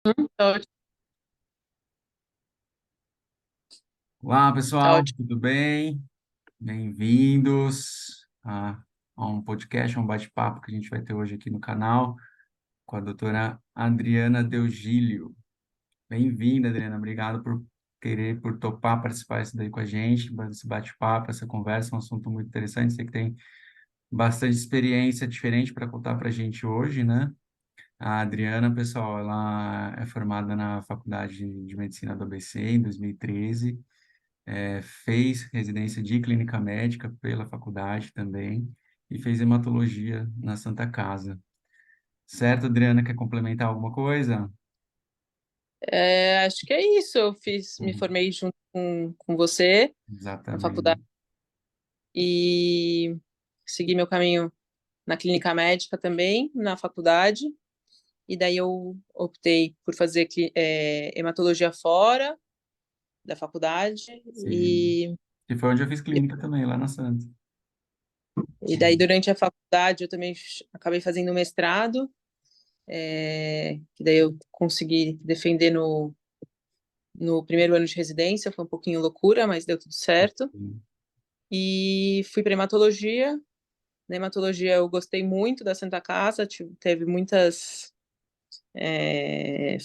Tá ótimo, Olá, tá pessoal, ótimo. tudo bem? Bem-vindos a um podcast, a um bate-papo que a gente vai ter hoje aqui no canal com a doutora Adriana Deugílio. Bem-vinda, Adriana. Obrigado por topar participar disso daí com a gente, esse bate-papo, essa conversa, um assunto muito interessante. Você que tem bastante experiência diferente para contar para a gente hoje, né? A Adriana, pessoal, ela é formada na Faculdade de Medicina do ABC em 2013. Fez residência de clínica médica pela faculdade também e fez hematologia na Santa Casa. Certo, Adriana, quer complementar alguma coisa? Acho que é isso. Me Uhum. formei junto com você na faculdade Exatamente. e segui meu caminho na clínica médica também, na faculdade. E daí eu optei por fazer hematologia fora da faculdade. Sim. E, E foi onde eu fiz clínica também, lá na Santa. e daí, durante a faculdade, eu também acabei fazendo mestrado, que daí eu consegui defender no primeiro ano de residência. Foi um pouquinho loucura, mas deu tudo certo. Sim. E fui para hematologia. Na hematologia eu gostei muito da Santa Casa, teve muitas.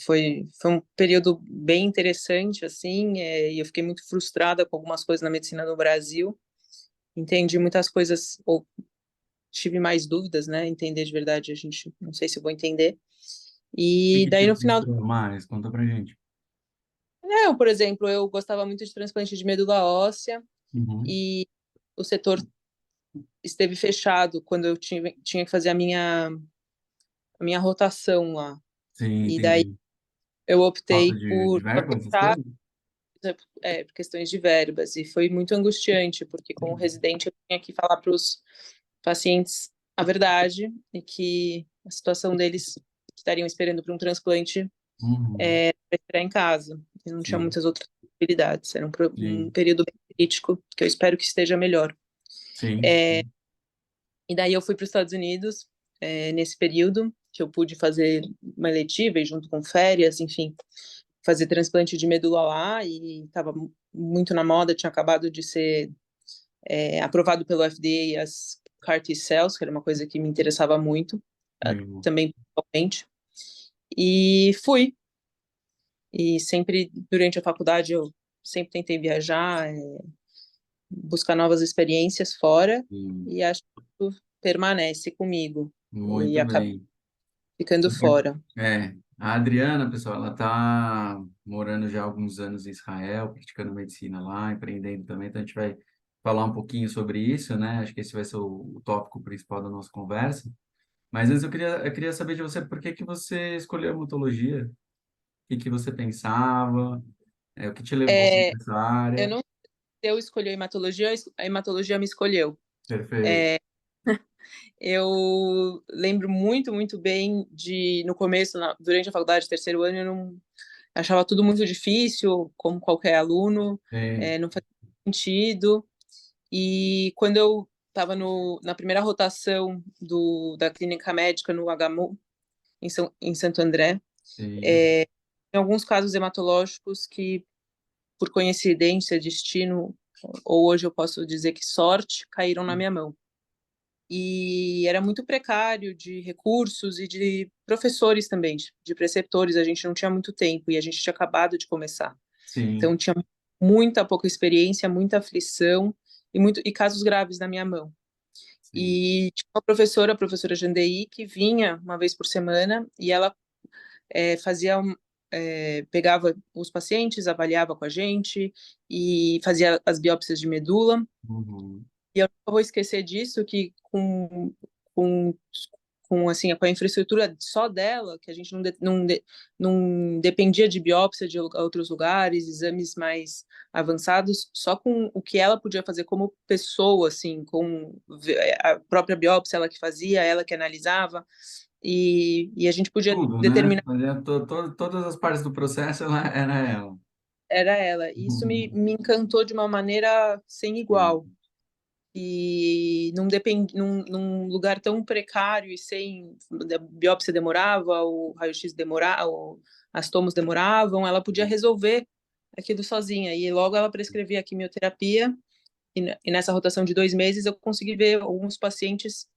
Foi um período bem interessante, assim, e eu fiquei muito frustrada com algumas coisas na medicina no Brasil. Entendi muitas coisas, ou tive mais dúvidas, né? Entender de verdade, a gente não sei se eu vou entender. O que E que te daí no final. frustrou mais? Conta pra gente. Por exemplo, eu gostava muito de transplante de medula óssea Uhum. e o setor esteve fechado quando eu tinha que fazer a minha rotação lá. Sim, E daí entendi. eu Falta optei de por verba, essas abortar, coisas? por questões de verbas, e foi muito angustiante, porque como residente eu tinha que falar para os pacientes a verdade e que a situação deles que estariam esperando por um transplante Uhum. para esperar em casa. E não tinha Sim, muitas outras possibilidades. Era um sim, período bem crítico, que eu espero que esteja melhor. sim. E daí eu fui para os Estados Unidos, nesse período, que eu pude fazer uma eletiva e junto com férias, enfim, fazer transplante de medula lá, e estava muito na moda, tinha acabado de ser aprovado pelo FDA as CAR T-cells, que era uma coisa que me interessava muito, Legal. também pessoalmente, e fui. E sempre, durante a faculdade, eu sempre tentei viajar, buscar novas experiências fora, Sim. e acho que isso permanece comigo, e Muito acabei bem. ficando fora. A Adriana, pessoal, ela está morando já há alguns anos em Israel, praticando medicina lá, empreendendo também, então a gente vai falar um pouquinho sobre isso, né? Acho que esse vai ser o tópico principal da nossa conversa. Mas antes eu queria saber de você por que que você escolheu a hematologia, o que que você pensava, o que te levou É, para essa eu área. não eu escolhi a hematologia me escolheu. Perfeito. Eu lembro muito, muito bem no começo, durante a faculdade, terceiro ano, eu não achava tudo muito difícil, como qualquer aluno, Sim. não fazia sentido. E quando eu estava na primeira rotação da clínica médica no HMU, em Santo André, Sim. em alguns casos hematológicos que, por coincidência, destino, ou hoje eu posso dizer que sorte, caíram na minha mão. E era muito precário de recursos e de professores também, de preceptores. A gente não tinha muito tempo e a gente tinha acabado de começar. Sim. Então tinha muita pouca experiência, muita aflição e casos graves na minha mão. Sim. E tinha uma professora, a professora Jandeí, que vinha uma vez por semana e ela pegava os pacientes, avaliava com a gente e fazia as biópsias de medula. Uhum. E eu não vou esquecer disso, que com, com, assim, com a infraestrutura só dela, que a gente não dependia de biópsia de outros lugares, exames mais avançados, só com o que ela podia fazer como pessoa, assim, com a própria biópsia, ela que fazia, ela que analisava, e a gente podia Tudo, né? determinar. Fazia todas as partes do processo, ela era ela. Era ela. E isso me encantou de uma maneira sem igual. Sim. E não depend, num lugar tão precário e sem, a biópsia demorava, o raio-x demorava, as tomos demoravam, ela podia resolver aquilo sozinha. E logo ela prescrevia a quimioterapia, e nessa rotação de 2 meses eu consegui ver alguns pacientes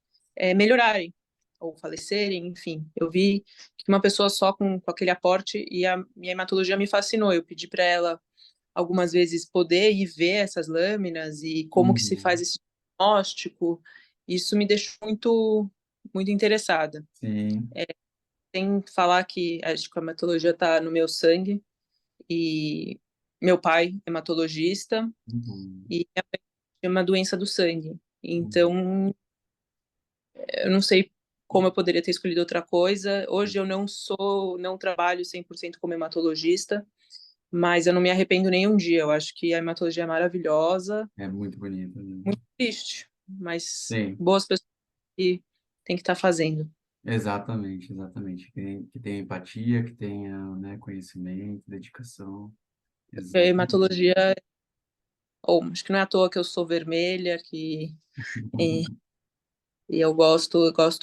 melhorarem ou falecerem, enfim. Eu vi que uma pessoa só com aquele aporte, e a minha hematologia me fascinou. Eu pedi para ela algumas vezes poder ir ver essas lâminas e como que se faz Uhum. esse diagnóstico. Isso me deixou muito, muito interessada. Sim. Sem falar que acho que a hematologia está no meu sangue, e meu pai é hematologista, Uhum. e é uma doença do sangue. Uhum. Então, eu não sei como eu poderia ter escolhido outra coisa. Hoje eu não trabalho 100% como hematologista, mas eu não me arrependo nem um dia. Eu acho que a hematologia é maravilhosa, É muito bonito, né? muito triste, mas Sim, boas pessoas que têm que estar fazendo. exatamente, exatamente. Que tenha empatia, que tenha, né, conhecimento, dedicação. A Exatamente. hematologia, ou acho que não é à toa que eu sou vermelha, e, e eu gosto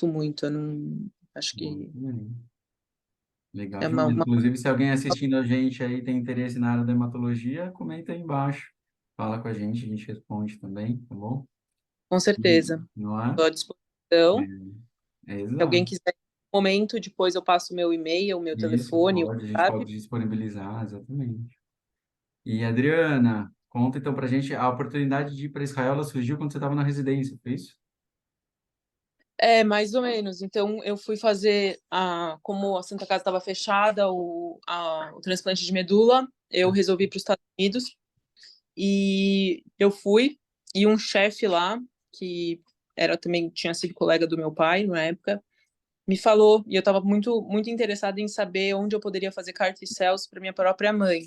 muito. Eu não, acho Muito que bem. Legal é demais. Inclusive, se alguém assistindo a gente aí tem interesse na área da hematologia, comenta aí embaixo. Fala com a gente responde também, tá bom? com E, certeza. não é? Estou à disposição. É Se alguém exato. quiser, um momento, depois eu passo meu e-mail, meu Isso telefone, o pode, a gente WhatsApp. pode disponibilizar, exatamente. E Adriana, conta então pra gente, a oportunidade de ir para Israel, ela surgiu quando você estava na residência, foi isso? É, mais ou menos. Então, eu fui fazer, como a Santa Casa estava fechada, o transplante de medula, eu resolvi ir para os Estados Unidos, e eu fui, e um chefe lá, que era também, tinha sido colega do meu pai na época, me falou, e eu estava muito, muito interessada em saber onde eu poderia fazer CAR T-cells para minha própria mãe,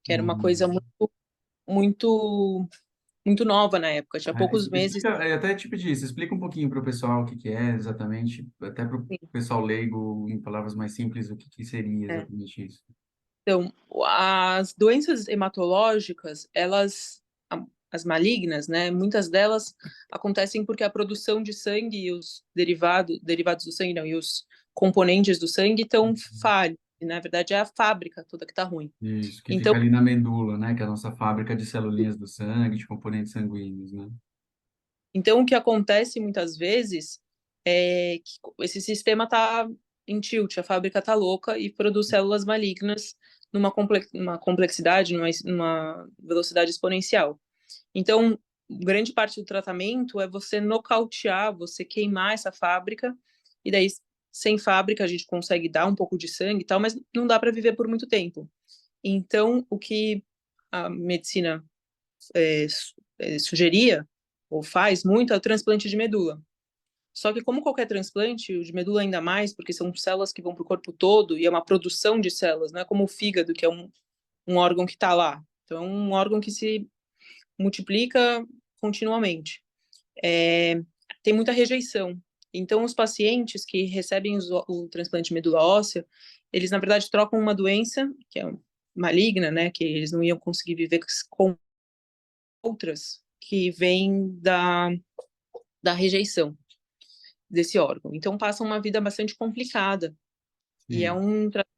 que era uma coisa Hum. muito, muito, muito nova na época, tinha poucos meses. Explica, até te pedir isso, explica um pouquinho para o pessoal o que que é exatamente, até para o Assim, pessoal leigo, em palavras mais simples, o que que seria é. exatamente isso. Então, as doenças hematológicas, as malignas, né, muitas delas acontecem porque a produção de sangue e os derivados do sangue, não, e os componentes do sangue estão falhos. E, na verdade, é a fábrica toda que está ruim. Isso, que Então, fica ali na medula, né, que é a nossa fábrica de celulinhas do sangue, de componentes sanguíneos, né? Então, o que acontece muitas vezes é que esse sistema está em tilt, a fábrica está louca e produz células malignas numa complexidade, numa velocidade exponencial. Então, grande parte do tratamento é você nocautear, você queimar essa fábrica, e daí, sem fábrica, a gente consegue dar um pouco de sangue e tal, mas não dá para viver por muito tempo. Então, o que a medicina é, sugeria, ou faz muito, é o transplante de medula. Só que, como qualquer transplante, o de medula ainda mais, porque são células que vão para o corpo todo, e é uma produção de células, não é como o fígado, que é um órgão que está lá. Então, é um órgão que se multiplica continuamente. É, tem muita rejeição. Então, os pacientes que recebem o transplante de medula óssea, eles, na verdade, trocam uma doença, que é maligna, né, que eles não iam conseguir viver com, outras que vêm da rejeição desse órgão. Então, passam uma vida bastante complicada, e é Sim. um tratamento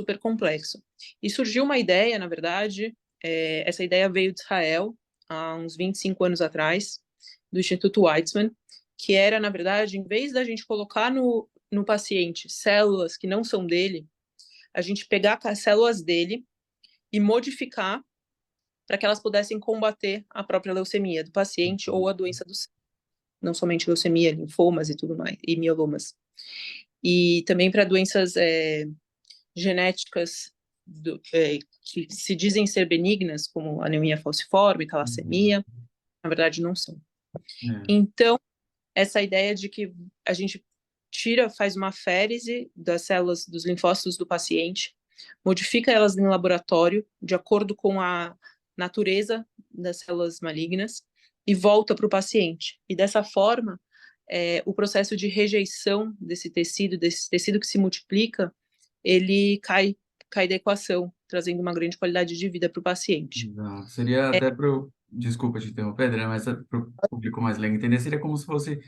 super complexo. E surgiu uma ideia, na verdade, essa ideia veio de Israel, há uns 25 anos atrás, do Instituto Weizmann, que era, na verdade, em vez da gente colocar no paciente células que não são dele, a gente pegar as células dele e modificar para que elas pudessem combater a própria leucemia do paciente ou a doença do sangue, não somente leucemia, linfomas e tudo mais, e mielomas. E também para doenças genéticas que se dizem ser benignas, como anemia falciforme, Uhum. talassemia, na verdade não são. É. Então, essa ideia de que a gente faz uma férise das células, dos linfócitos do paciente, modifica elas em laboratório, de acordo com a natureza das células malignas, e volta para o paciente. E dessa forma, o processo de rejeição desse tecido que se multiplica, ele cai da equação, trazendo uma grande qualidade de vida para o paciente. Exato. Seria até para o... Desculpa te interromper, Adriana, mas para o público mais leigo entender, seria como se fosse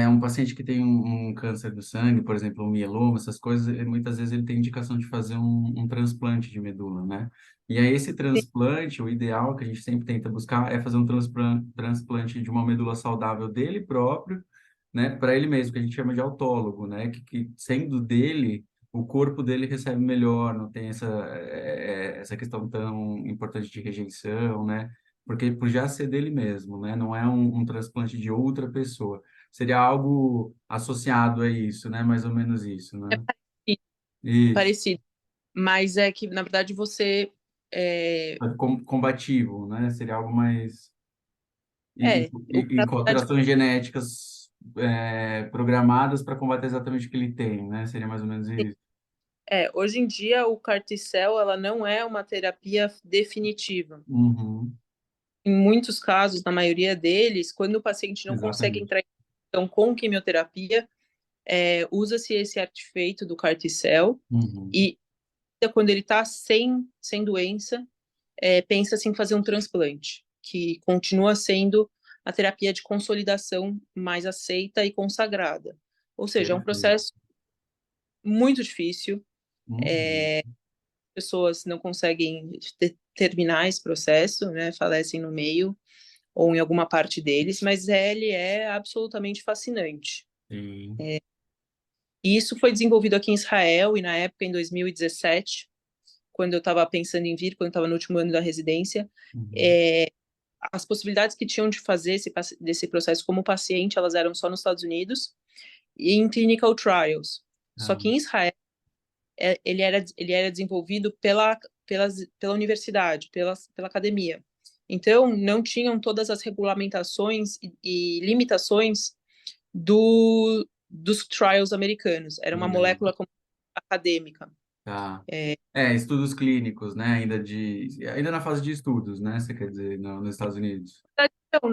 Um paciente que tem um câncer do sangue, por exemplo, um mieloma, essas coisas, muitas vezes ele tem indicação de fazer um transplante de medula, né? E aí esse transplante, o ideal que a gente sempre tenta buscar é fazer um transplante de uma medula saudável dele próprio, né? Para ele mesmo, que a gente chama de autólogo, né? Que sendo dele, o corpo dele recebe melhor, não tem essa questão tão importante de rejeição, né? Porque por já ser dele mesmo, né? Não é um transplante de outra pessoa. Seria algo associado a isso, né? Mais ou menos isso, É né? parecido, Isso. parecido. Mas é que, na verdade, você é, Combativo, né? Seria algo mais... E, é, o que e na com verdade alterações genéticas programadas para combater exatamente o que ele tem, né? Seria mais ou menos isso. hoje em dia o Carticel ela não é uma terapia definitiva. Uhum, Em muitos casos, na maioria deles, quando o paciente não consegue exatamente. entrar em contato com quimioterapia, usa-se esse artefato do Carticel Uhum, e quando ele está sem doença, pensa-se em fazer um transplante, que continua sendo a terapia de consolidação mais aceita e consagrada. Ou seja, é um perfeito. processo muito difícil, Uhum, pessoas não conseguem terminar esse processo, né, falecem no meio ou em alguma parte deles, mas ele é absolutamente fascinante. sim. E isso foi desenvolvido aqui em Israel, e na época, em 2017, quando eu estava pensando em vir, quando eu estava no último ano da residência, Uhum, é, as possibilidades que tinham de fazer desse processo como paciente, elas eram só nos Estados Unidos e em clinical trials. Só tá. que em Israel, ele era desenvolvido pela universidade, pela academia. Então, não tinham todas as regulamentações e limitações dos trials americanos. Era uma Legal. molécula acadêmica. Tá. É, Estudos clínicos, né? Ainda na fase de estudos, né? Você quer dizer, nos Estados Unidos. então,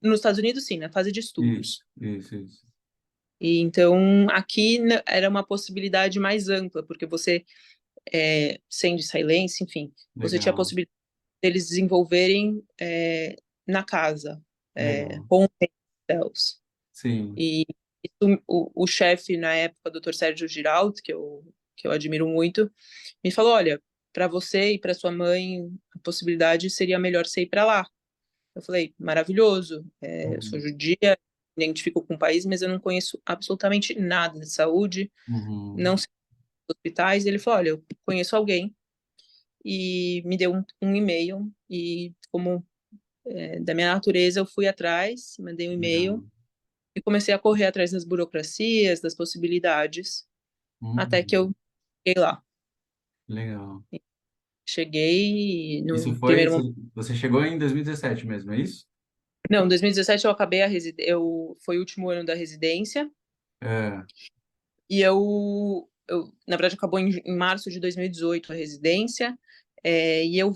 nos Estados Unidos, sim, na fase de Isso, estudos. isso, isso. E então, aqui era uma possibilidade mais ampla, porque você, sendo israelense, enfim, você tinha a Legal, possibilidade deles desenvolverem na casa, legal. home cells. Sim. E isso, o chefe, na época, o Dr. Sérgio Giralt, que eu admiro muito, me falou: olha, para você e para sua mãe, a possibilidade seria melhor você ir para lá. Eu falei: maravilhoso, eu sou Uhum, judia, me identifico com o país, mas eu não conheço absolutamente nada de saúde, não uhum, sei dos hospitais. Ele falou: olha, eu conheço alguém, e me deu um e-mail, e como da minha natureza, eu fui atrás, mandei um e-mail, legal. e comecei a correr atrás das burocracias, das possibilidades, até que Uhum, eu cheguei lá. legal. Cheguei Isso no foi, primeiro momento. você chegou em 2017 mesmo, é isso? Não, em 2017 eu acabei a residência, foi o último ano da residência, É, e na verdade, acabou em março de 2018 a residência, e eu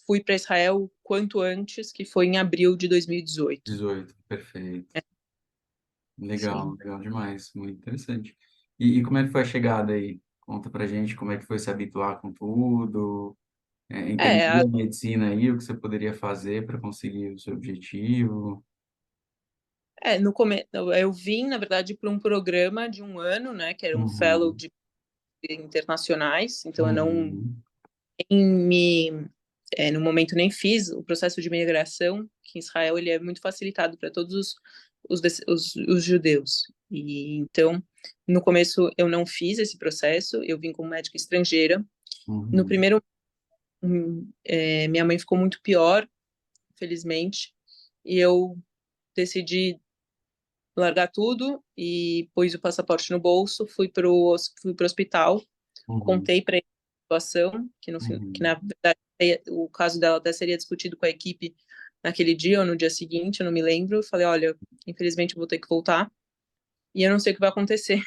fui para Israel quanto antes, que foi em abril de 2018. 18, perfeito. Legal, Sim. legal demais, muito interessante. E como é que foi a chegada aí? Conta pra gente como é que foi se habituar com tudo, entender É, a medicina aí, o que você poderia fazer para conseguir o seu objetivo. no começo eu vim, na verdade, para um programa de um ano, né, que era um fellow Uhum, de internacionais, então eu não uhum, nem me no momento nem fiz o processo de migração, que em Israel ele é muito facilitado para todos os judeus. E então, no começo eu não fiz esse processo, eu vim como médica estrangeira. No uhum, primeiro, minha mãe ficou muito pior, felizmente, e eu decidi largar tudo e pus o passaporte no bolso, fui pro hospital, uhum, contei para ele a situação, que uhum. na verdade o caso dela até seria discutido com a equipe naquele dia ou no dia seguinte, eu não me lembro. Falei: olha, infelizmente eu vou ter que voltar e eu não sei o que vai acontecer.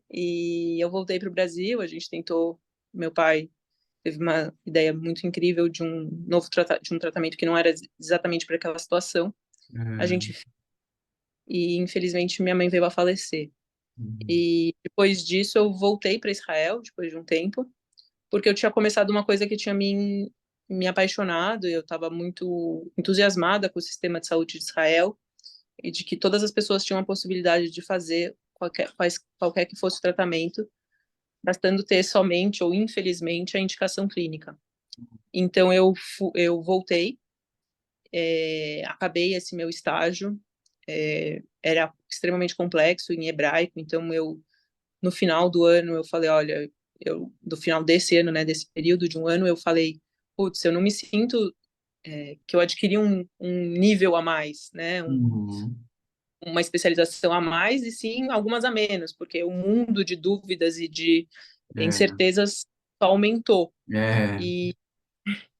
E eu voltei para o Brasil, a gente tentou, meu pai teve uma ideia muito incrível de de um tratamento que não era exatamente para aquela situação. A É, gente e infelizmente minha mãe veio a falecer. uhum, E depois disso eu voltei para Israel depois de um tempo, porque eu tinha começado uma coisa que tinha me apaixonado, eu estava muito entusiasmada com o sistema de saúde de Israel, e de que todas as pessoas tinham a possibilidade de fazer qualquer que fosse o tratamento, bastando ter somente ou infelizmente a indicação clínica. Então eu voltei, acabei esse meu estágio, era extremamente complexo em hebraico, então eu no final do ano eu falei, olha, do final desse ano, né, desse período de um ano, eu falei, putz, eu não me sinto que eu adquiri um nível a mais, né, Uhum. uma especialização a mais e sim algumas a menos, porque o mundo de dúvidas e de É, incertezas só aumentou. é, E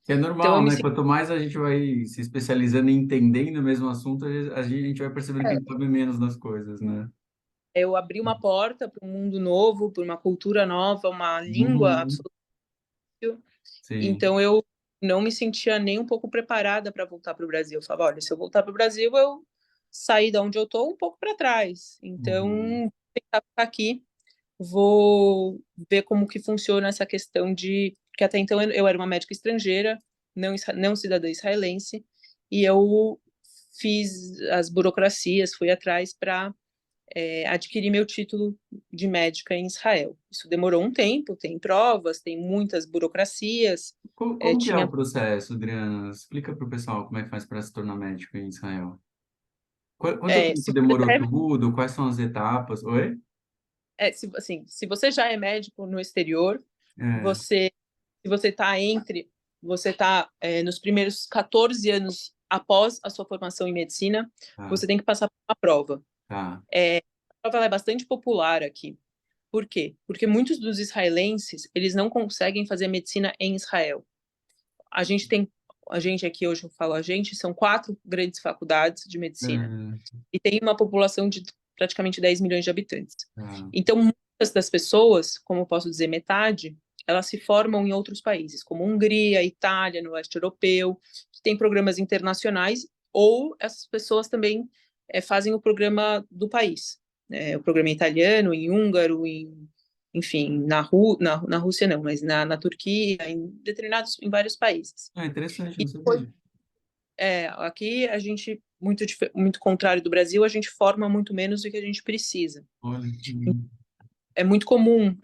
que é então eu normal, me né? senti, Quanto mais a gente vai se especializando e entendendo o mesmo assunto, a gente vai percebendo que a gente sabe menos das coisas, né? eu abri uma porta para um mundo novo, para uma cultura nova, uma língua Uhum. absoluta. Sim. Então eu não me sentia nem um pouco preparada para voltar para o Brasil. Eu falava, olha, se eu voltar para o Brasil, eu saí da onde eu estou um pouco para trás. Então, Uhum. vou tentar ficar aqui, vou ver como que funciona essa questão de que até então eu era uma médica estrangeira, não cidadã israelense, e eu fiz as burocracias, fui atrás para adquirir meu título de médica em Israel. Isso demorou um tempo, tem provas, tem muitas burocracias, Como que é o tinha processo, Adriana? Explica para o pessoal como é que faz para se tornar médico em Israel. Quanto tempo se você demorou já tudo? Quais são as etapas? Oi? se você já é médico no exterior, É, você se você está você está nos primeiros 14 anos após a sua formação em medicina, tá, você tem que passar por uma prova. tá. A prova ela é bastante popular aqui. Por quê? Porque muitos dos israelenses, eles não conseguem fazer medicina em Israel. A gente tem, a gente aqui hoje eu falo a gente, são 4 grandes faculdades de medicina É, e tem uma população de praticamente 10 milhões de habitantes. tá. Então, muitas das pessoas, como eu posso dizer, metade, elas se formam em outros países, como Hungria, Itália, no leste europeu, que tem programas internacionais, ou essas pessoas também fazem o programa do país, o programa italiano, em húngaro, enfim, na Rússia não, mas na Turquia, em vários países. Ah, interessante, E não sabia. aqui a gente, muito contrário do Brasil, a gente forma muito menos do que a gente precisa. Olha. É muito comum,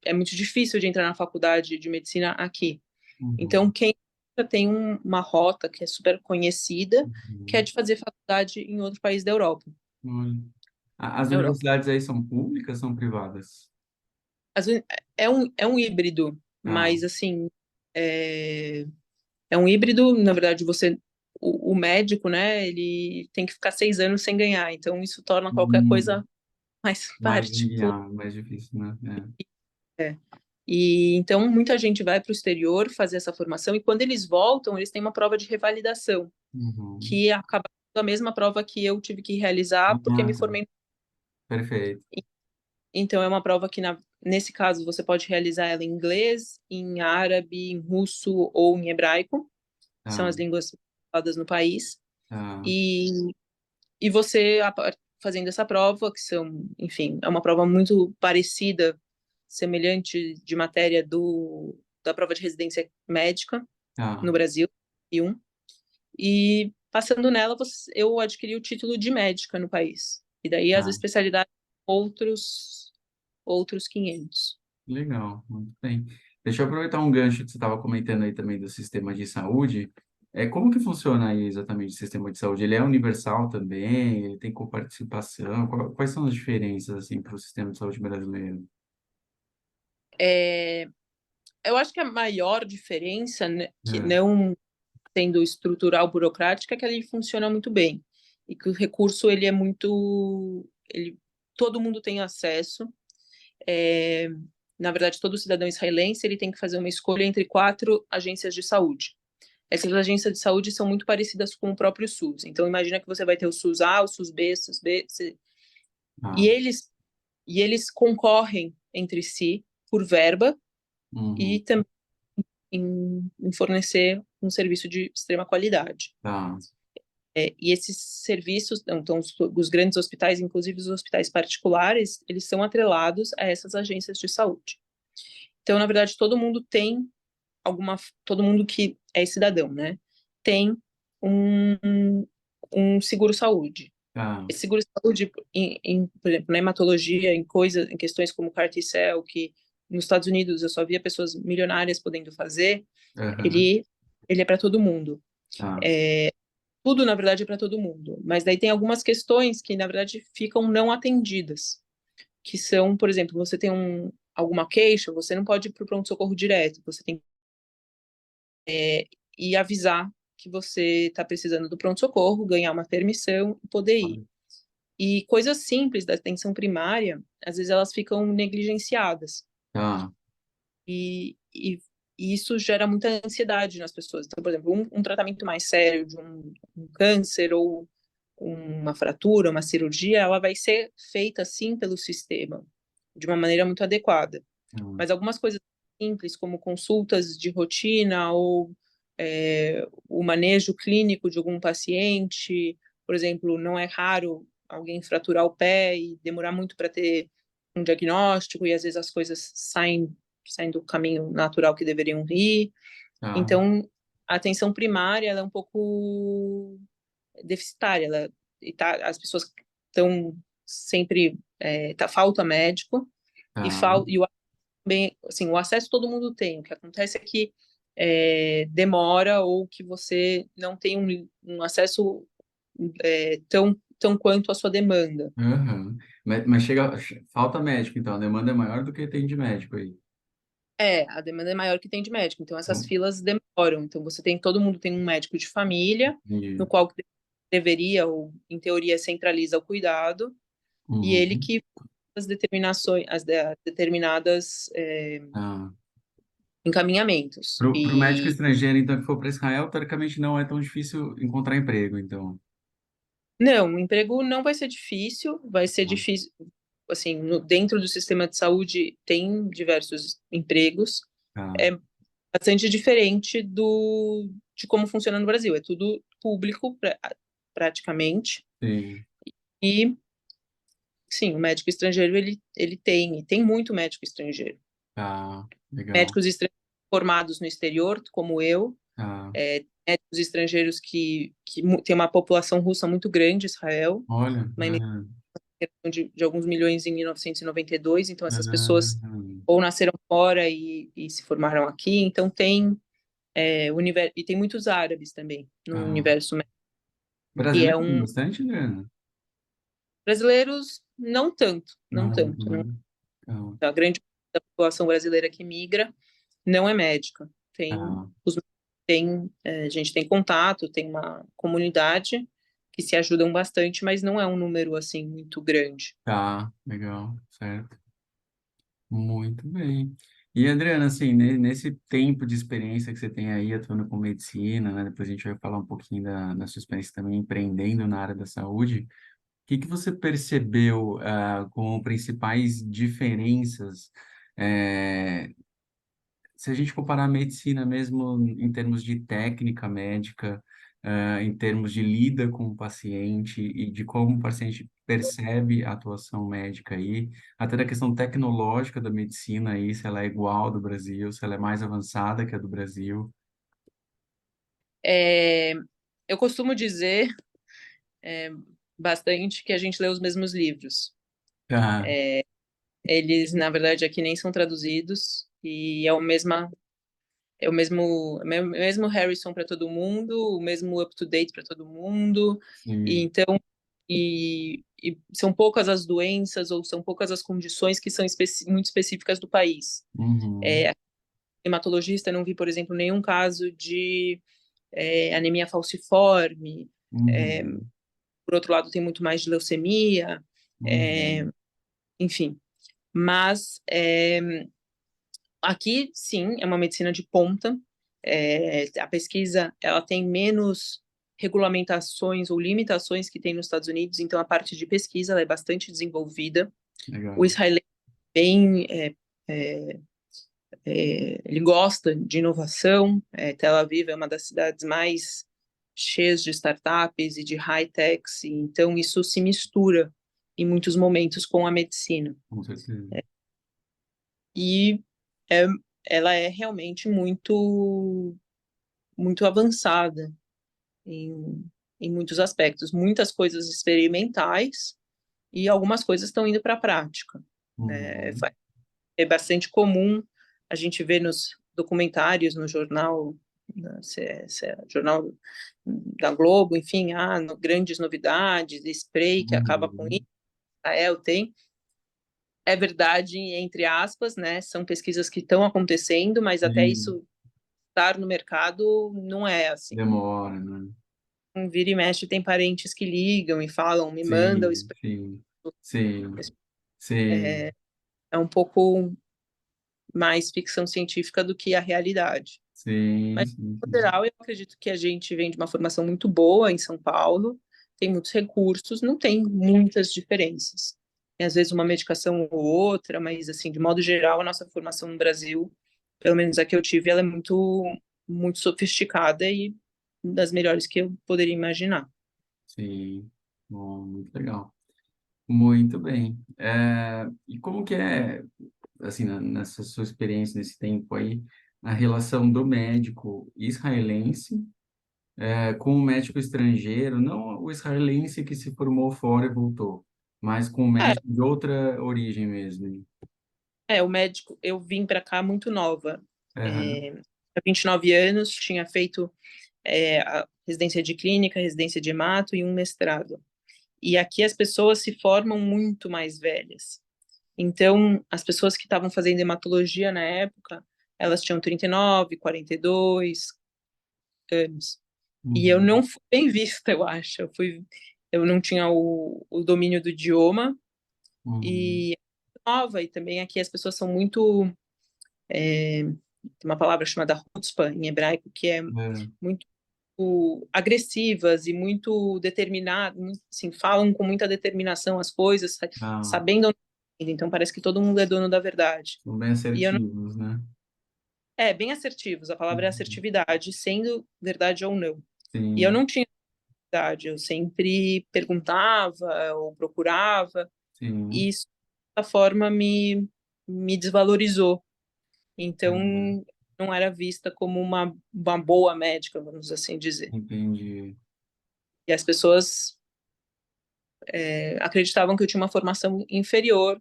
é muito difícil de entrar na faculdade de medicina aqui. Então, Uhum, quem já tem uma rota que é super conhecida, que é uhum. de fazer faculdade em outro país da Europa. Olha. As Europa. universidades aí são públicas, são privadas? Às vezes, é um híbrido, Tá. mas assim, é, é um híbrido, na verdade, o médico, né, ele tem que ficar 6 anos sem ganhar, então isso torna qualquer Hum, coisa mais mais particular. viável, mais difícil, né? É. E então muita gente vai para o exterior fazer essa formação e quando eles voltam, eles têm uma prova de revalidação, Uhum. que acaba sendo a mesma prova que eu tive que realizar porque Ah, me tá. formei. Perfeito. Então é uma prova que nesse caso você pode realizar ela em inglês, em árabe, em russo ou em hebraico, são Tá, as línguas faladas no país. tá, E e você fazendo essa prova, que são, enfim, é uma prova muito parecida, semelhante de matéria da prova de residência médica tá, no Brasil, e passando nela, eu adquiri o título de médica no país. E daí as tá. especialidades, outros 500. Legal, muito bem. Deixa eu aproveitar um gancho que você estava comentando aí também do sistema de saúde. Como que funciona aí exatamente o sistema de saúde? Ele é universal também? Ele tem coparticipação? Quais são as diferenças assim para o sistema de saúde brasileiro? É, eu acho que a maior diferença, né, que É, não sendo estrutural burocrática, é que ele funciona muito bem e que o recurso ele é muito, todo mundo tem acesso. É, na verdade, todo cidadão israelense ele tem que fazer uma escolha entre 4 agências de saúde. Essas agências de saúde são muito parecidas com o próprio SUS. Então, imagina que você vai ter o SUS A, o SUS B, o SUS B, C, e tá. eles concorrem entre si por verba e Uhum, também em fornecer um serviço de extrema qualidade. tá, E esses serviços, então, os grandes hospitais, inclusive os hospitais particulares, eles são atrelados a essas agências de saúde. Então, na verdade, todo mundo que é cidadão, né, tem um seguro saúde. Tá. Esse seguro de saúde, por exemplo, na hematologia, em questões como CAR T-cell, que nos Estados Unidos eu só via pessoas milionárias podendo fazer, Aham. ele é para todo mundo. Tá. Tudo, na verdade, é para todo mundo. Mas daí tem algumas questões que, na verdade, ficam não atendidas, que são, por exemplo, você tem alguma queixa, você não pode ir para o pronto-socorro direto, você tem que ir avisar que você está precisando do pronto-socorro, ganhar uma permissão e poder ir. E coisas simples da atenção primária, às vezes elas ficam negligenciadas. Tá. E, e, e isso gera muita ansiedade nas pessoas. Então, por exemplo, um tratamento mais sério de um câncer ou uma fratura, uma cirurgia, ela vai ser feita, sim, pelo sistema, de uma maneira muito adequada. Hum. Mas algumas coisas simples, como consultas de rotina ou o manejo clínico de algum paciente, por exemplo, não é raro alguém fraturar o pé e demorar muito para ter um diagnóstico, e às vezes as coisas saem do caminho natural que deveriam ir. Tá. Então, a atenção primária ela é um pouco deficitária, as pessoas estão sempre, falta médico, Tá. e bem, assim, o acesso todo mundo tem. O que acontece é que demora ou que você não tem um acesso tão quanto a sua demanda. Aham. Falta médico, então. A demanda é maior do que tem de médico aí. A demanda é maior que tem de médico, então essas Então, filas demoram. Então todo mundo tem um médico de família, entendi. no qual deveria, ou em teoria centraliza o cuidado, e ele Uhum. que faz as determinações, determinadas Tá. encaminhamentos. Pro médico E estrangeiro, então, que for para Israel, teoricamente não é tão difícil encontrar emprego, então. não, o emprego não vai ser difícil, assim, dentro do sistema de saúde tem diversos empregos, Tá. é bastante diferente de como funciona no Brasil, é tudo público praticamente, Sim. e sim, o médico estrangeiro ele tem, e tem muito médico estrangeiro. Tá. Legal. Médicos estrangeiros formados no exterior, como eu, Tá. médicos estrangeiros que tem uma população russa muito grande, Israel, Olha. uma de alguns milhões em 1992, então essas pessoas Aham. ou nasceram fora e se formaram aqui, então e tem muitos árabes também no Tá. universo médico. E é Brasileiro tem bastante, Adriana? brasileiros não tanto, não Não, tanto, não, não. Tá. a grande parte da população brasileira que migra não é médica. Tá. A gente tem contato, tem uma comunidade que se ajudam bastante, mas não é um número assim muito grande. Tá. Legal. Certo. Muito bem. E, Adriana, assim, nesse tempo de experiência que você tem aí atuando com medicina, né? Depois a gente vai falar um pouquinho da sua experiência também empreendendo na área da saúde. O que você percebeu como principais diferenças, eh, se a gente comparar a medicina mesmo em termos de técnica médica, em termos de lida com o paciente e de como o paciente percebe a atuação médica aí, até da questão tecnológica da medicina aí, se ela é igual ao do Brasil, se ela é mais avançada que a do Brasil. É, eu costumo dizer é, bastante que a gente lê os mesmos livros. Tá. Eles, na verdade, aqui nem são traduzidos e é o mesmo Harrison para todo mundo, o mesmo up-to-date para todo mundo. E Sim. então, e são poucas as doenças ou são poucas as condições que são muito específicas do país. Uhum. É, hematologista, não vi, por exemplo, nenhum caso de anemia falciforme. É, Uhum. por outro lado, tem muito mais de leucemia, é, Uhum. enfim. Mas aqui, sim, é uma medicina de ponta. A pesquisa ela tem menos regulamentações ou limitações que tem nos Estados Unidos, então a parte de pesquisa ela é bastante desenvolvida. O Legal. israelense bem, é, ele gosta de inovação. Tel Aviv é uma das cidades mais cheias de startups e de high-techs, e então isso se mistura em muitos momentos com a medicina. Com certeza. E é, ela é realmente muito, muito avançada em, em muitos aspectos, muitas coisas experimentais e algumas coisas estão indo para a prática. Uhum. É bastante comum a gente ver nos documentários, no jornal, jornal da Globo, enfim, grandes novidades, spray que acaba com isso, Uhum. a El tem. É verdade, entre aspas, né? São pesquisas que estão acontecendo, mas até Sim, isso estar no mercado não é assim. demora, né? Um vira e mexe tem parentes que ligam e falam, me manda o Sim, spray. sim, sim, sim, É um pouco mais ficção científica do que a realidade. sim, Mas, sim, no sim. geral, eu acredito que a gente vem de uma formação muito boa em São Paulo, tem muitos recursos, não tem muitas diferenças. Tem, às vezes, uma medicação ou outra, mas, assim, de modo geral, a nossa formação no Brasil, pelo menos a que eu tive, ela é muito, muito sofisticada e das melhores que eu poderia imaginar. Sim. Bom, muito legal. Muito bem. E como que é, assim, nessa sua experiência nesse tempo aí, a relação do médico israelense com o médico estrangeiro, não o israelense que se formou fora e voltou, mas com o É, médico de outra origem mesmo? o médico, eu vim para cá muito nova, Aham. há 29 anos, tinha feito a residência de clínica, residência de hemato e um mestrado. E aqui as pessoas se formam muito mais velhas. Então, as pessoas que estavam fazendo hematologia na época, elas tinham 39, 42 anos. E eu Uhum. não fui bem vista, eu acho. Eu não tinha o domínio do idioma Uhum. e nova. E também aqui as pessoas são muito, tem uma palavra chamada chutzpah em hebraico, que é É. muito agressivas e muito determinadas, assim, falam com muita determinação as coisas, Ah, sabendo ou não. Então parece que todo mundo é dono da verdade. são bem E eu não, assertivos, né? bem assertivos, a palavra é Uhum. assertividade, sendo verdade ou não. E eu Sim, não tinha verdade, eu sempre perguntava ou procurava, e sim. isso, de certa forma, me desvalorizou. Então, Uhum. não era vista como uma boa médica, vamos assim dizer. Entendi. E as pessoas acreditavam que eu tinha uma formação inferior,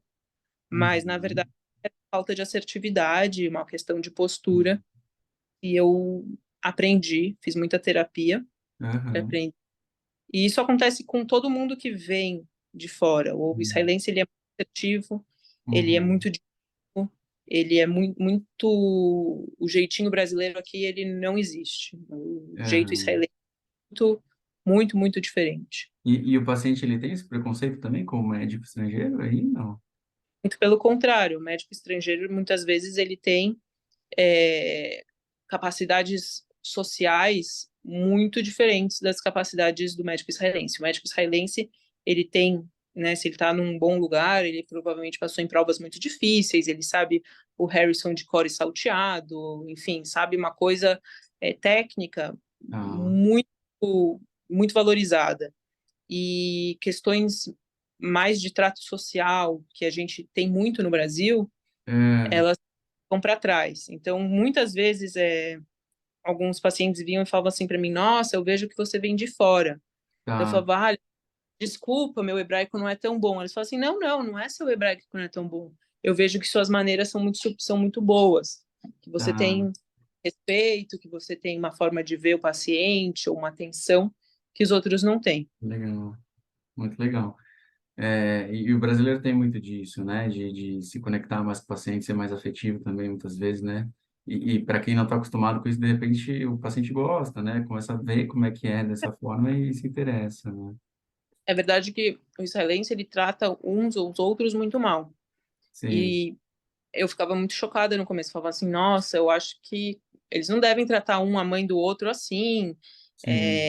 mas na verdade Uhum. era falta de assertividade, uma questão de postura, e eu aprendi, fiz muita terapia para Aham. aprender. E isso acontece com todo mundo que vem de fora. O Uhum. israelense ele é muito assertivo, ele é Uhum. muito direto, ele é muito o jeitinho brasileiro aqui ele não existe. O jeito Aham. israelense é muito, muito, muito diferente. E o paciente ele tem esse preconceito também com o médico estrangeiro aí? Não. Muito pelo contrário, o médico estrangeiro muitas vezes ele tem é, capacidades sociais muito diferentes das capacidades do médico israelense. O médico israelense, ele tem, né, se ele está num bom lugar, ele provavelmente passou em provas muito difíceis, ele sabe o Harrison de cor e salteado, enfim, sabe uma coisa técnica Ah, muito, muito valorizada. E questões mais de trato social, que a gente tem muito no Brasil, é, elas vão para trás. Então, muitas vezes, alguns pacientes vinham e falavam assim para mim: Nossa, eu vejo que você vem de fora. Eu tá, falava: Desculpa, meu hebraico não é tão bom. Eles falam assim: Não, não, não é seu hebraico que não é tão bom. Eu vejo que suas maneiras são muito boas, que você tá, tem respeito, que você tem uma forma de ver o paciente ou uma atenção que os outros não têm. legal, muito legal. E o brasileiro tem muito disso, né? De se conectar mais com o paciente, ser mais afetivo também, muitas vezes, né? E para quem não está acostumado com isso, de repente o paciente gosta, né? Começa a ver como é que é dessa forma e se interessa, né? É verdade que o israelense ele trata uns ou os outros muito mal. Sim, E eu ficava muito chocada no começo, falava assim, nossa, eu acho que eles não devem tratar um a mãe do outro assim. sim,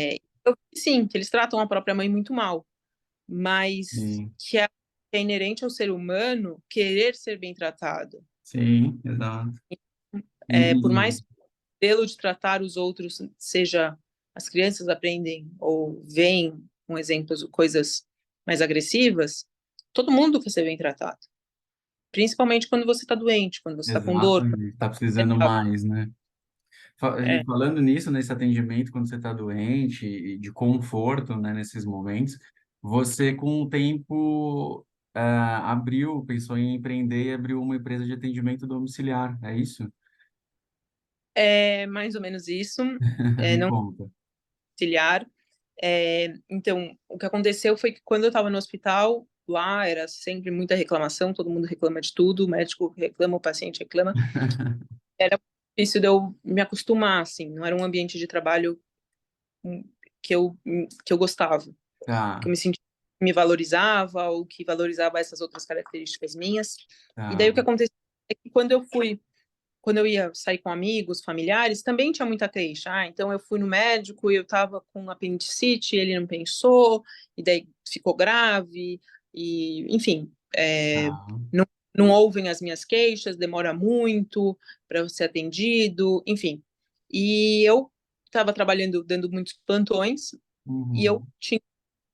Sim, que eles tratam a própria mãe muito mal, mas sim, que é inerente ao ser humano querer ser bem tratado. sim, exato. E, Por e, mais que o modelo de tratar os outros seja as crianças aprendem ou veem com exemplos coisas mais agressivas, todo mundo quer ser bem tratado. Principalmente quando você está doente, quando você está com dor. exatamente, está precisando mais, né? E É, falando nisso, nesse atendimento, quando você está doente, e de conforto, né, nesses momentos, você, com o tempo, pensou em empreender e abriu uma empresa de atendimento domiciliar, é isso? é mais ou menos isso, Me não conta. auxiliar. Então, o que aconteceu foi que quando eu estava no hospital, lá era sempre muita reclamação, todo mundo reclama de tudo, o médico reclama, o paciente reclama. Era difícil de eu me acostumar, assim, não era um ambiente de trabalho hum, que eu gostava, que eu Tá, me sentia me valorizava ou que valorizava essas outras características minhas. E daí tá. o que aconteceu é que quando eu ia sair com amigos, familiares, também tinha muita queixa. Então eu fui no médico e eu estava com apendicite, ele não pensou, e daí ficou grave, e enfim, Tá. não, não ouvem as minhas queixas, demora muito para ser atendido, enfim. E eu estava trabalhando, dando muitos plantões, e eu Uhum. tinha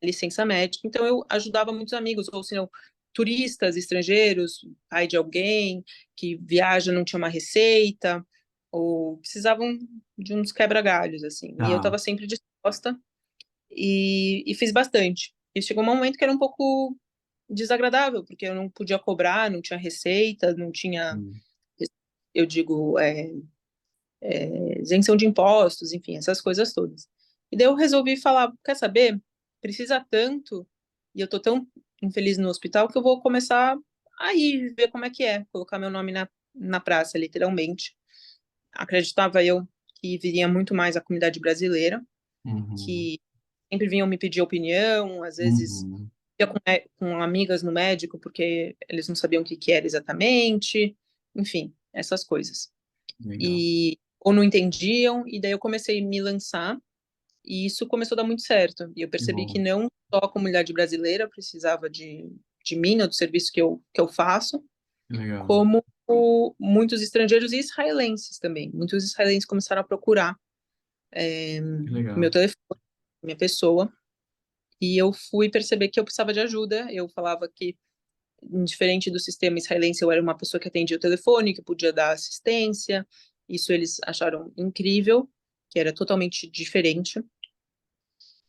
licença médica, então eu ajudava muitos amigos, ou se não, turistas estrangeiros, pai de alguém que viaja, não tinha uma receita, ou precisavam de uns quebra-galhos, assim. E eu Tá. estava sempre disposta e fiz bastante. E chegou um momento que era um pouco desagradável, porque eu não podia cobrar, não tinha receita, não tinha, Hum. eu digo, isenção de impostos, enfim, essas coisas todas. E daí eu resolvi falar, quer saber? Precisa tanto, e eu tô tão infeliz no hospital que eu vou começar a ir ver como é que é, colocar meu nome na praça, literalmente. Acreditava eu que viria muito mais a comunidade brasileira, Uhum. que sempre vinham me pedir opinião, às vezes Uhum. ia com amigas no médico porque eles não sabiam o que que era exatamente, enfim, essas coisas Legal. e ou não entendiam, e daí eu comecei a me lançar, e isso começou a dar muito certo. E eu Que percebi que bom. não só a comunidade brasileira precisava de mim, ou do serviço que eu faço, Que legal. como muitos estrangeiros e israelenses também. Muitos israelenses começaram a procurar Que meu legal. telefone, minha pessoa, e eu fui perceber que eu precisava de ajuda. Eu falava que, diferente do sistema israelense, eu era uma pessoa que atendia o telefone, que podia dar assistência. Isso eles acharam incrível, que era totalmente diferente.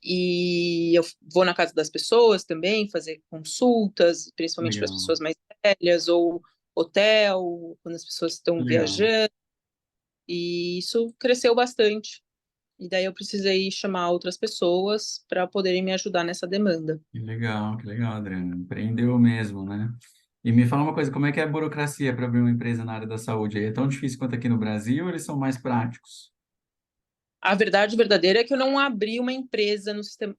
E eu vou na casa das pessoas também, fazer consultas, principalmente para as Legal. pessoas mais velhas, ou hotel, quando as pessoas Que estão legal. viajando. E isso cresceu bastante. E daí eu precisei chamar outras pessoas para poderem me ajudar nessa demanda. Que legal, Adriana. Empreendeu mesmo, né? E me fala uma coisa, como é que é a burocracia para abrir uma empresa na área da saúde aí? É tão difícil quanto aqui no Brasil ou eles são mais práticos? A verdade verdadeira é que eu não abri uma empresa no sistema,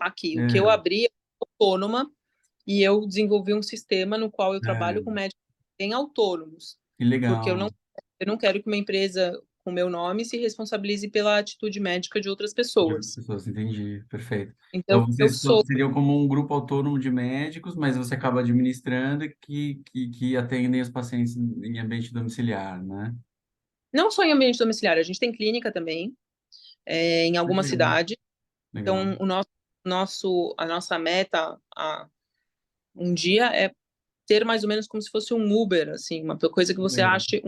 aqui. O que eu É, abri é autônoma e eu desenvolvi um sistema no qual eu trabalho com é, médicos bem autônomos, que porque legal. eu não quero que uma empresa com meu nome se responsabilize pela atitude médica de outras De outras pessoas. pessoas, entendi, perfeito. Então, Então, eu vocês sou. seriam como um grupo autônomo de médicos, mas você acaba administrando que atendem os pacientes em ambiente domiciliar, né? Não só em ambiente domiciliar, a gente tem clínica também, em algumas Legal, cidades. legal, Então, a nossa meta um dia é ter mais ou menos como se fosse um Uber, assim, uma coisa que você legal, ache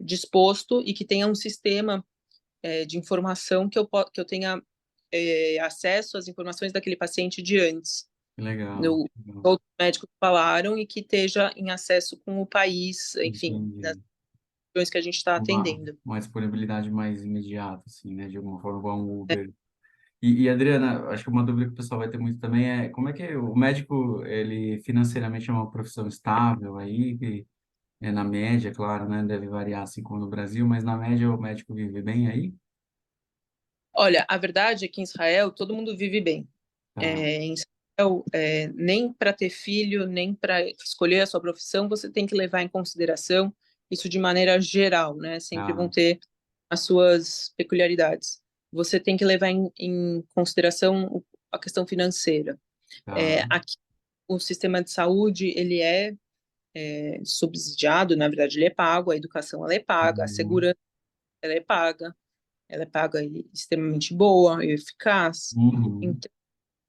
disposto e que tenha um sistema de informação que eu tenha acesso às informações daquele paciente de antes. legal, No, legal. Outros médicos falaram e que esteja em acesso com o país, enfim, nas Entendi. regiões que a gente está atendendo. Uma disponibilidade mais imediata, assim, né? De alguma forma, igual um Uber. E, Adriana, acho que uma dúvida que o pessoal vai ter muito também é como é que o médico, ele financeiramente é uma profissão estável aí, que na média, claro, né? Deve variar assim como no Brasil, mas na média o médico vive bem aí? Olha, a verdade é que em Israel todo mundo vive bem. Tá, Em Israel, nem para ter filho, nem para escolher a sua profissão, você tem que levar em consideração isso de maneira geral, né? Sempre vão tá, ter as suas peculiaridades. Você tem que levar em consideração a questão financeira. tá. Aqui, o sistema de saúde, ele é subsidiado, na verdade, ele é pago, a educação ela é paga, a Uhum. segurança ela é paga e extremamente boa e eficaz. Uhum. Então,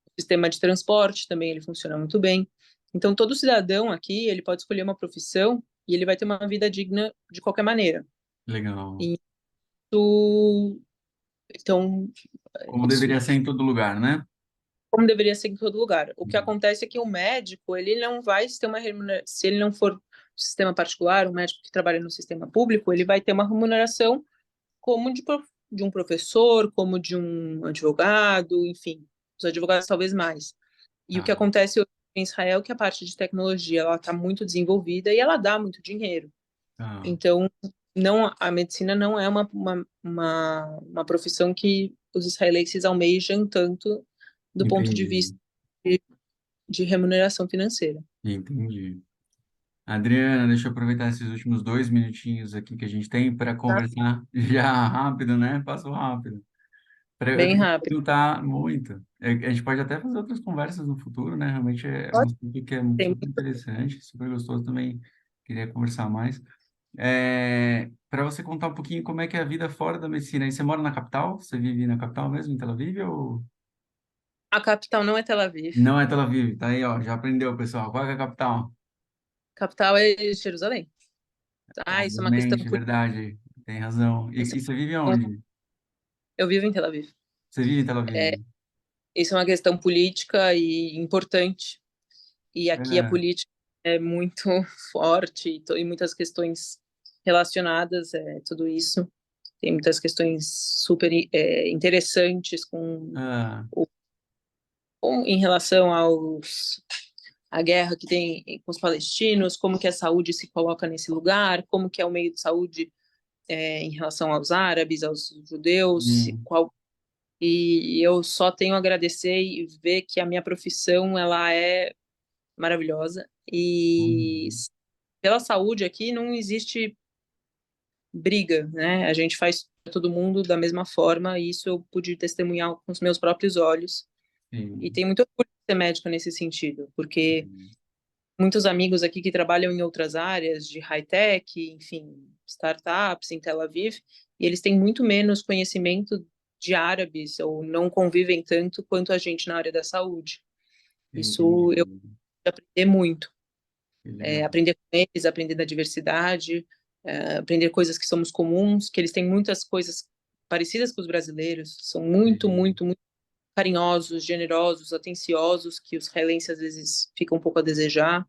o sistema de transporte também ele funciona muito bem. Então, todo cidadão aqui, ele pode escolher uma profissão e ele vai ter uma vida digna de qualquer maneira. Legal. Então, Como isso deveria ser em todo lugar, né? como deveria ser em todo lugar. O que Uhum. acontece é que o médico, ele não vai ter uma remuneração, se ele não for no sistema particular, um médico que trabalha no sistema público, ele vai ter uma remuneração como de um professor, como de um advogado, enfim, os advogados talvez mais. E o que Tá, acontece hoje em Israel é que a parte de tecnologia ela está muito desenvolvida e ela dá muito dinheiro. tá. Então, não, a medicina não é uma profissão que os israelenses almejam tanto do ponto de Entendi, vista de remuneração financeira. entendi. Adriana, deixa eu aproveitar esses últimos 2 minutinhos aqui que a gente tem para Tá? conversar já rápido, né? Passou rápido. Eu Bem queria rápido. perguntar muito. A gente pode até fazer outras conversas no futuro, né? Realmente é um Pode assunto que é ter. super interessante, super gostoso também. Queria conversar mais. Para você contar um pouquinho como é que é a vida fora da medicina. E você mora na capital? Você vive na capital mesmo, em Tel Aviv? Ou A capital não é Tel Aviv. não é Tel Aviv? Tá aí, ó. Já aprendeu, pessoal. Qual é a capital? A capital é Jerusalém. Ah, isso é uma questão Obviamente, verdade. Tem razão. isso E você vive é- onde? eu vivo em Tel Aviv. Você vive em Tel Aviv? Isso é uma questão política e importante. E aqui a É, política é muito forte e muitas questões relacionadas tudo isso. Tem muitas questões super interessantes ah, em relação à guerra que tem com os palestinos, como que a saúde se coloca nesse lugar, como que é o meio de saúde em relação aos árabes, aos judeus, hum, e eu só tenho a agradecer e ver que a minha profissão ela é maravilhosa e hum, pela saúde aqui não existe briga, né? A gente faz para todo mundo da mesma forma e isso eu pude testemunhar com os meus próprios olhos. E sim, tem muito orgulho de ser médica nesse sentido, porque sim, muitos amigos aqui que trabalham em outras áreas de high-tech, enfim, startups em Tel Aviv, e eles têm muito menos conhecimento de árabes ou não convivem tanto quanto a gente na área da saúde. Isso eu entendi. aprendi muito. Que legal. Aprender com eles, aprender da diversidade, aprender coisas que somos comuns, que eles têm muitas coisas parecidas com os brasileiros, são muito, Sim, muito, muito carinhosos, generosos, atenciosos, que os israelenses às vezes ficam um pouco a desejar.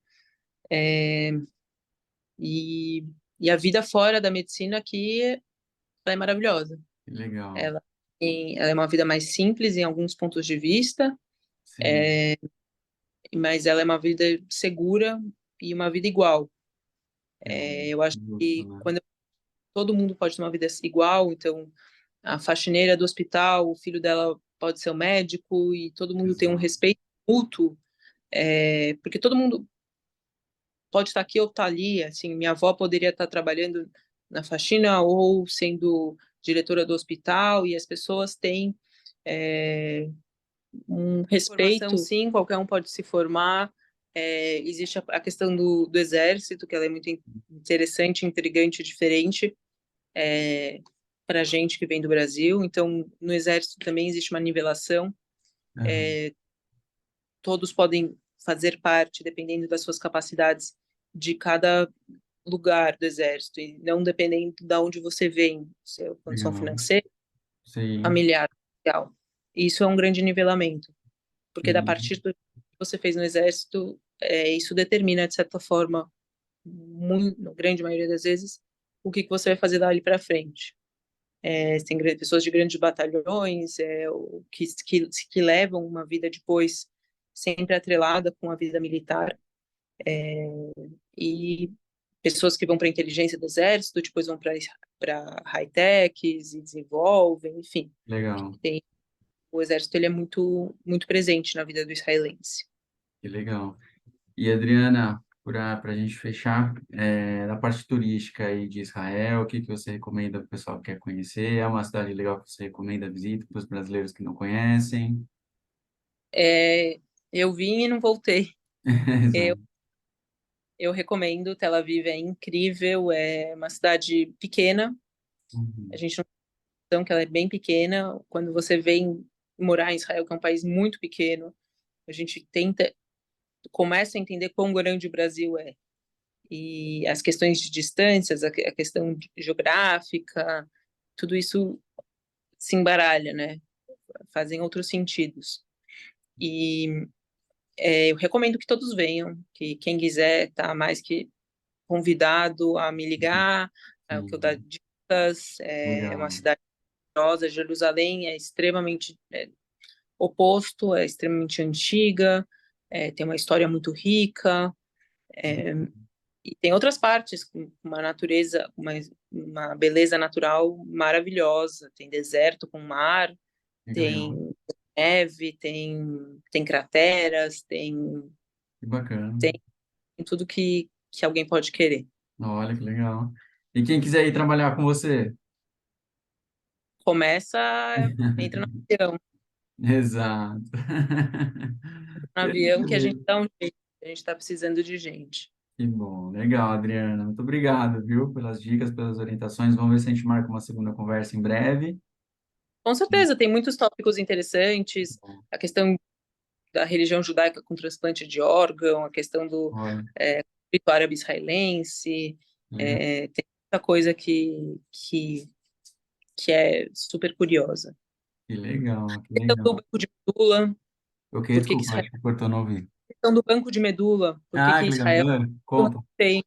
E, e a vida fora da medicina aqui ela é maravilhosa. que legal. Ela, ela é uma vida mais simples em alguns pontos de vista, Sim, mas ela é uma vida segura e uma vida igual. Eu acho justo, que né? quando todo mundo pode ter uma vida igual, então a faxineira do hospital, o filho dela pode ser o médico e todo mundo tem um Exato. respeito mútuo, porque todo mundo pode estar aqui ou estar ali, assim, minha avó poderia estar trabalhando na faxina ou sendo diretora do hospital e as pessoas têm é, um respeito, formação, sim, qualquer um pode se formar. Existe a questão do exército, que ela é muito interessante, intrigante, diferente para a gente que vem do Brasil. Então, no exército também existe uma nivelação. Aham, Todos podem fazer parte, dependendo das suas capacidades, de cada lugar do exército, e não dependendo de onde você vem, sua condição legal. financeira, Sim, familiar, social. Isso é um grande nivelamento, porque da sim, partir do que você fez no exército, isso determina, de certa forma, muito, na grande maioria das vezes, o que você vai fazer dali para frente. Tem pessoas de grandes batalhões que levam uma vida depois sempre atrelada com a vida militar e pessoas que vão para a inteligência do exército depois vão para high-techs e desenvolvem, enfim. legal. Tem, o exército ele é muito muito presente na vida do israelense. Que legal. E Adriana, para a gente fechar, da parte turística aí de Israel, o que que você recomenda para o pessoal que quer conhecer? É uma cidade legal que você recomenda a visita para os brasileiros que não conhecem? Eu vim e não voltei. Eu, Exato. eu recomendo. Tel Aviv é incrível, é uma cidade pequena. A Uhum. gente não tem noção que ela é bem pequena. Quando você vem morar em Israel, que é um país muito pequeno, a gente começa a entender quão grande o Brasil é. E as questões de distâncias, a questão geográfica, tudo isso se embaralha, né? Fazem outros sentidos. E eu recomendo que todos venham, que quem quiser tá mais que convidado a me ligar, o que eu dar Sim, dicas. É uma legal. cidade maravilhosa, Jerusalém é extremamente oposto, é extremamente antiga, tem uma história muito rica, e tem outras partes com uma natureza, uma beleza natural maravilhosa. Tem deserto com mar, Legal. tem neve, tem crateras, Que bacana. tem tudo que alguém pode querer. Olha que legal. E quem quiser ir trabalhar com você? Começa, entra no avião, Exato. que a gente Perfeito. dá um jeito, a gente está precisando de gente. Que bom, legal, Adriana. Muito obrigado, viu, pelas dicas, pelas orientações. Vamos ver se a gente marca uma segunda conversa em breve. Com certeza, tem muitos tópicos interessantes, a questão da religião judaica com transplante de órgão, a questão do Olha, conflito árabe-israelense, legal, tem muita coisa que é super curiosa. que legal, que A questão do legal. banco de medula, O que? por que que Desculpa, Israel, acho que cortou, não ouvi. a questão do banco de medula, por que Ah, que que legal. Israel não Conta. tem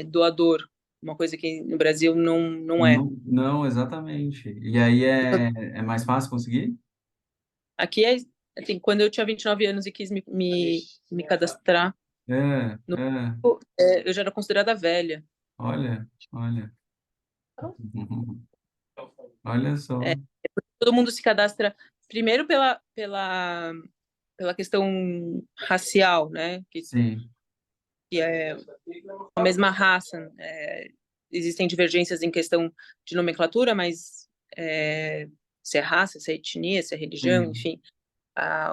doador, uma coisa que no Brasil não é. Não, não, exatamente. E aí é mais fácil conseguir? Aqui assim, quando eu tinha 29 anos e quis me cadastrar, É, no, é. eu já era considerada velha. Olha, olha. Olha só. É, todo mundo se cadastra primeiro pela questão racial, né? Sim. Que é a mesma raça. Existem divergências em questão de nomenclatura, mas se é raça, se é etnia, se é religião, Sim, enfim,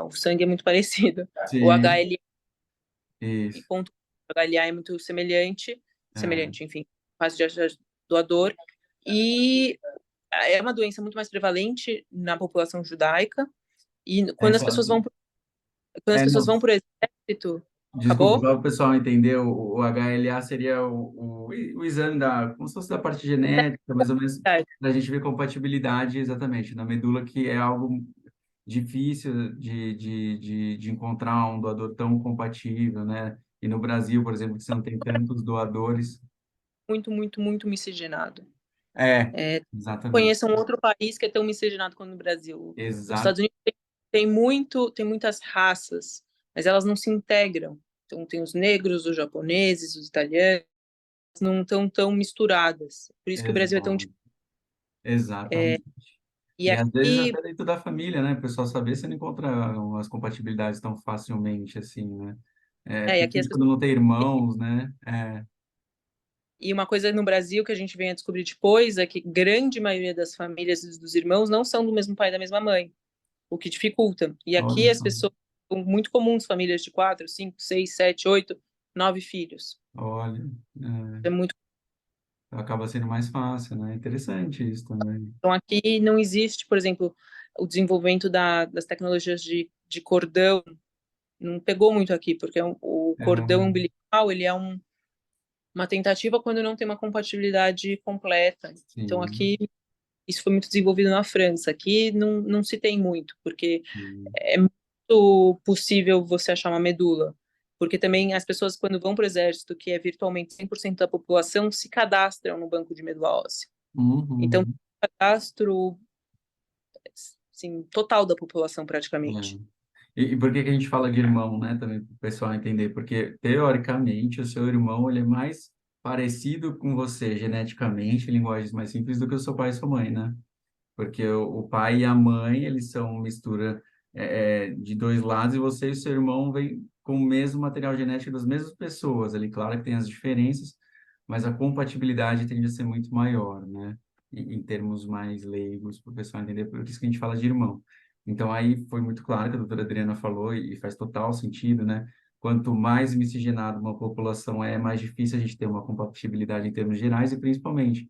o sangue é muito parecido. O sim, HLA e isso. ponto HLA é muito É, enfim, fácil de achar doador. E é uma doença muito mais prevalente na população judaica. E é só, quando as pessoas não, vão para o exército, desculpa, acabou? só para o pessoal entender, o HLA seria o exame da, como se fosse da parte genética, mais ou menos, para a gente ver compatibilidade exatamente na medula, que é algo difícil de encontrar um doador tão compatível, né? E no Brasil, por exemplo, que você não tem tantos doadores. Muito, muito, muito miscigenado. É, exatamente. Conheço um outro país que é tão miscigenado quanto o Brasil. Os Exato. Estados Unidos tem muitas raças, mas elas não se integram. Então tem os negros, os japoneses, os italianos, não estão tão misturadas. Por isso que o Brasil é tão Exato. Exatamente. e E às vezes aqui até dentro da família, né? O pessoal saber você não encontra umas compatibilidades tão facilmente assim, né? É, e aqui as principalmente pessoas quando não tem irmãos, né? É, e uma coisa no Brasil que a gente vem a descobrir depois é que grande maioria das famílias dos irmãos não são do mesmo pai e da mesma mãe, o que dificulta. E aqui olha as só, pessoas são muito comuns, famílias de 4, 5, 6, 7, 8, 9 filhos. olha, É muito. acaba sendo mais fácil, né? Interessante isso também. Então aqui não existe, por exemplo, o desenvolvimento das tecnologias de cordão não pegou muito aqui, porque o cordão É, umbilical ele é uma tentativa quando não tem uma compatibilidade completa. Então sim, aqui isso foi muito desenvolvido na França. Aqui não se tem muito, porque sim. é muito possível você achar uma medula. Porque também as pessoas, quando vão para o exército, que é virtualmente 100% da população, se cadastram no banco de medula óssea. Então, Uhum, cadastro, assim, total da população, é. praticamente. E por que que a gente fala de irmão, né? Também para o pessoal entender, porque teoricamente o seu irmão ele é mais parecido com você geneticamente, em linguagens mais simples, do que o seu pai e sua mãe, né? Porque o pai e a mãe, eles são mistura de dois lados, e você e seu irmão vêm com o mesmo material genético das mesmas pessoas ali. Claro que tem as diferenças, mas a compatibilidade tende a ser muito maior, né? Em termos mais leigos, para o pessoal entender, por isso que a gente fala de irmão. Então, aí foi muito claro que a doutora Adriana falou, e faz total sentido, né? Quanto mais miscigenada uma população é, mais difícil a gente ter uma compatibilidade em termos gerais, e principalmente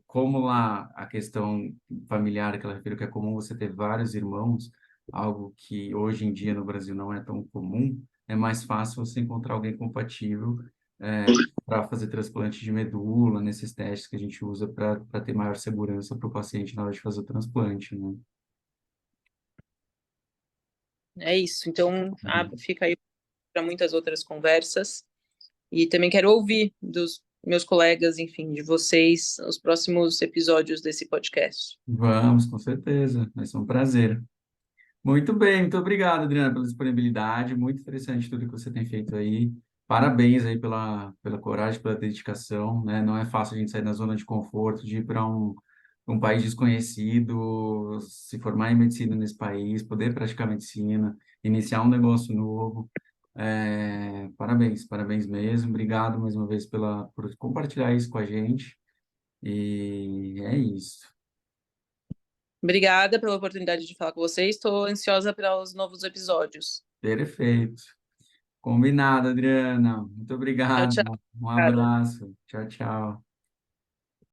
como lá a questão familiar que ela referiu, que é comum você ter vários irmãos, algo que hoje em dia no Brasil não é tão comum, é mais fácil você encontrar alguém compatível para fazer transplante de medula, nesses testes que a gente usa para ter maior segurança para o paciente na hora de fazer o transplante, né? É isso. Então, fica aí para muitas outras conversas. E também quero ouvir dos meus colegas, enfim, de vocês, os próximos episódios desse podcast. Vamos, com certeza. Vai ser um prazer. Muito bem, muito obrigado, Adriana, pela disponibilidade. Muito interessante tudo que você tem feito aí. Parabéns aí pela coragem, pela dedicação, né? Não é fácil a gente sair da zona de conforto, de ir para um país desconhecido, se formar em medicina nesse país, poder praticar medicina, iniciar um negócio novo. Parabéns, parabéns mesmo. Obrigado mais uma vez por compartilhar isso com a gente. E é isso. Obrigada pela oportunidade de falar com vocês. Estou ansiosa para os novos episódios. Perfeito. Combinado, Adriana. Muito Tchau, tchau. obrigado. Um Obrigada. abraço. Tchau, tchau.